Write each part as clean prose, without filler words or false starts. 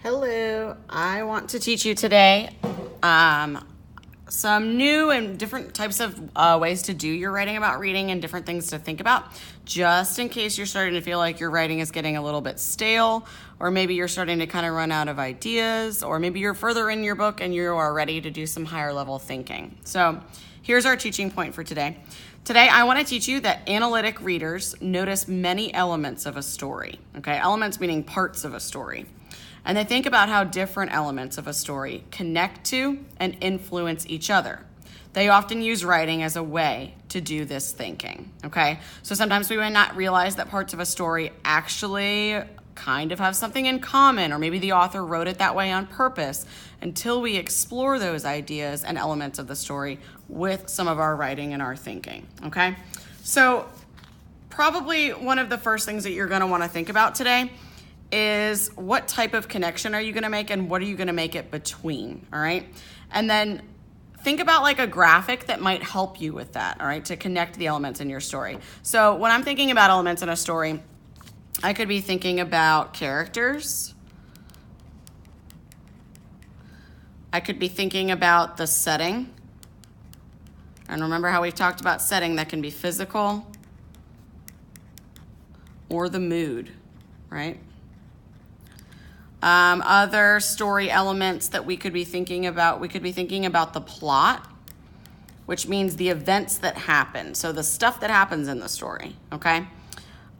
Hello, I want to teach you today some new and different types of ways to do your writing about reading and different things to think about, just in case you're starting to feel like your writing is getting a little bit stale, or maybe you're starting to kind of run out of ideas, or maybe you're further in your book and you are ready to do some higher level thinking. So here's our teaching point for today. Today, I want to teach you that analytic readers notice many elements of a story, okay? Elements meaning parts of a story. And they think about how different elements of a story connect to and influence each other. They often use writing as a way to do this thinking, okay? So sometimes we might not realize that parts of a story actually kind of have something in common, or maybe the author wrote it that way on purpose, until we explore those ideas and elements of the story with some of our writing and our thinking, okay? So probably one of the first things that you're gonna wanna think about today is what type of connection are you gonna make and what are you gonna make it between, all right? And then think about like a graphic that might help you with that, all right, to connect the elements in your story. So when I'm thinking about elements in a story, I could be thinking about characters. I could be thinking about the setting. And remember how we've talked about setting, that can be physical or the mood, right? Other story elements that we could be thinking about the plot, which means the events that happen. So the stuff that happens in the story, okay?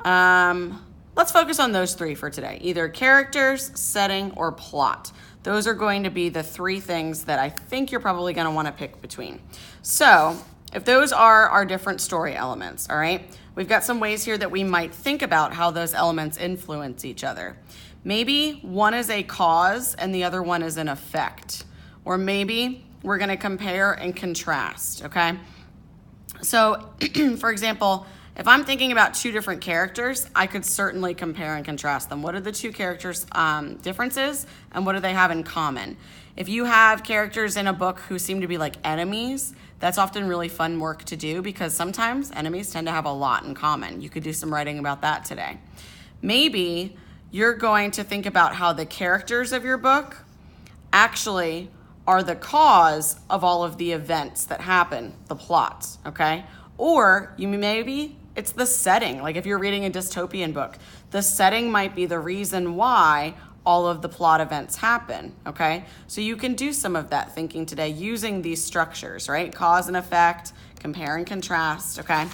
Let's focus on those three for today, either characters, setting, or plot. Those are going to be the three things that I think you're probably gonna wanna pick between. So if those are our different story elements, all right? We've got some ways here that we might think about how those elements influence each other. Maybe one is a cause and the other one is an effect. Or maybe we're gonna compare and contrast, okay? So for example, if I'm thinking about two different characters, I could certainly compare and contrast them. What are the two characters' differences and what do they have in common? If you have characters in a book who seem to be like enemies, that's often really fun work to do because sometimes enemies tend to have a lot in common. You could do some writing about that today. Maybe you're going to think about how the characters of your book actually are the cause of all of the events that happen, the plots, okay? Or maybe it's the setting. Like if you're reading a dystopian book, the setting might be the reason why all of the plot events happen, okay? So you can do some of that thinking today using these structures, right? Cause and effect, compare and contrast, okay?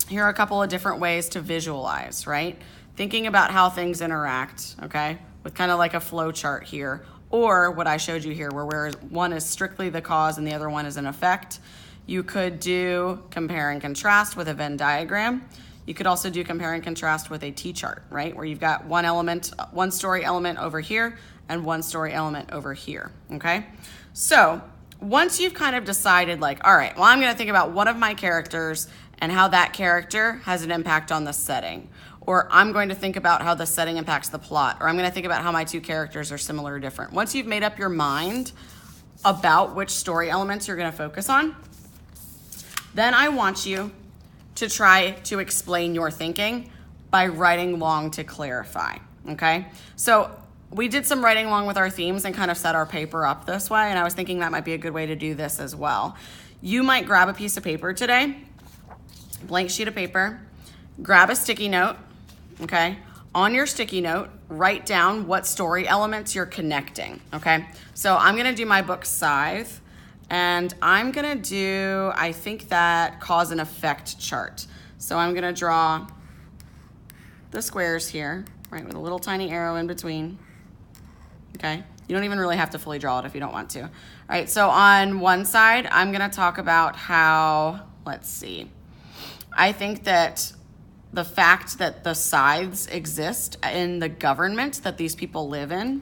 Here are a couple of different ways to visualize, right? Thinking about how things interact, okay? With kind of like a flow chart here, or what I showed you here, where one is strictly the cause and the other one is an effect. You could do compare and contrast with a Venn diagram. You could also do compare and contrast with a T-chart, right? Where you've got one story element over here and one story element over here, okay? So once you've kind of decided like, all right, well, I'm gonna think about one of my characters and how that character has an impact on the setting, or I'm going to think about how the setting impacts the plot, or I'm gonna think about how my two characters are similar or different. Once you've made up your mind about which story elements you're gonna focus on, then I want you to try to explain your thinking by writing long to clarify, okay? So we did some writing along with our themes and kind of set our paper up this way, and I was thinking that might be a good way to do this as well. You might grab a piece of paper today, blank sheet of paper, grab a sticky note, okay? On your sticky note, write down what story elements you're connecting, okay? So I'm gonna do my book Scythe, and I'm gonna do, I think, that cause and effect chart. So I'm gonna draw the squares here, right, with a little tiny arrow in between, okay? You don't even really have to fully draw it if you don't want to. All right, so on one side, I'm gonna talk about how, let's see, I think that the fact that the scythes exist in the government that these people live in.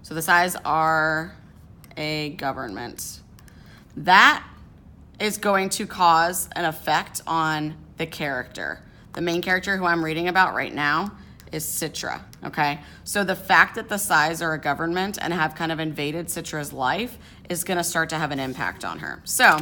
So the scythes are a government. That is going to cause an effect on the character. The main character who I'm reading about right now is Citra, okay? So the fact that the scythes are a government and have kind of invaded Citra's life is gonna start to have an impact on her. So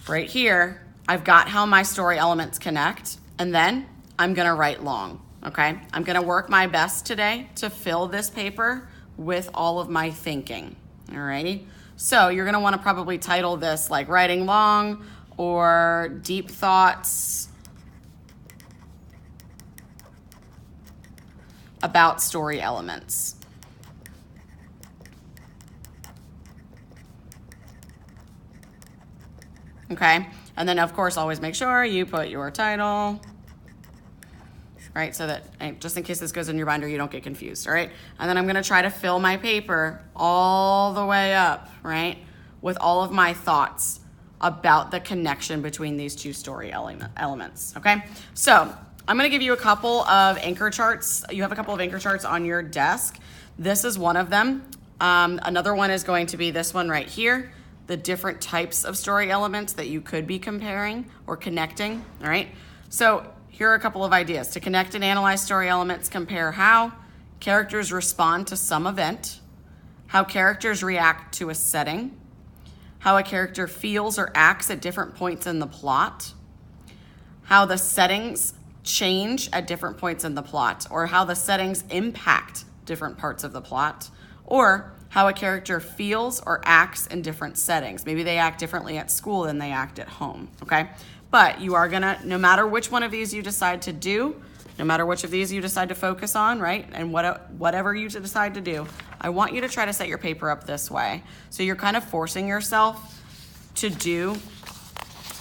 right here, I've got how my story elements connect, and then I'm gonna write long, okay? I'm gonna work my best today to fill this paper with all of my thinking, alrighty? So you're gonna wanna probably title this like writing long or deep thoughts about story elements. Okay, and then of course always make sure you put your title, right, so that just in case this goes in your binder you don't get confused, all right? And then I'm gonna try to fill my paper all the way up, right, with all of my thoughts about the connection between these two story elements, okay? So I'm gonna give you a couple of anchor charts. You have a couple of anchor charts on your desk. This is one of them. Another one is going to be this one right here, the different types of story elements that you could be comparing or connecting, all right? So here are a couple of ideas. To connect and analyze story elements, compare how characters respond to some event, how characters react to a setting, how a character feels or acts at different points in the plot, how the settings change at different points in the plot, or how the settings impact different parts of the plot, or how a character feels or acts in different settings. Maybe they act differently at school than they act at home, okay? But you are gonna, no matter which one of these you decide to do, no matter which of these you decide to focus on, right? And whatever you decide to do, I want you to try to set your paper up this way. So you're kind of forcing yourself to do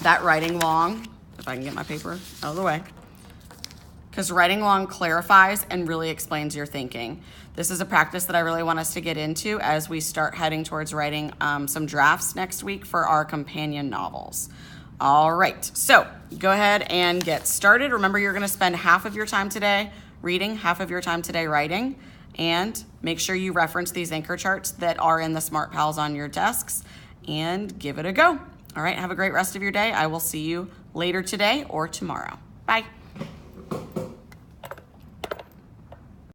that writing long, if I can get my paper out of the way, because writing long clarifies and really explains your thinking. This is a practice that I really want us to get into as we start heading towards writing some drafts next week for our companion novels. All right, so go ahead and get started. Remember, you're gonna spend half of your time today reading, half of your time today writing, and make sure you reference these anchor charts that are in the Smart Pals on your desks and give it a go. All right, have a great rest of your day. I will see you later today or tomorrow. Bye.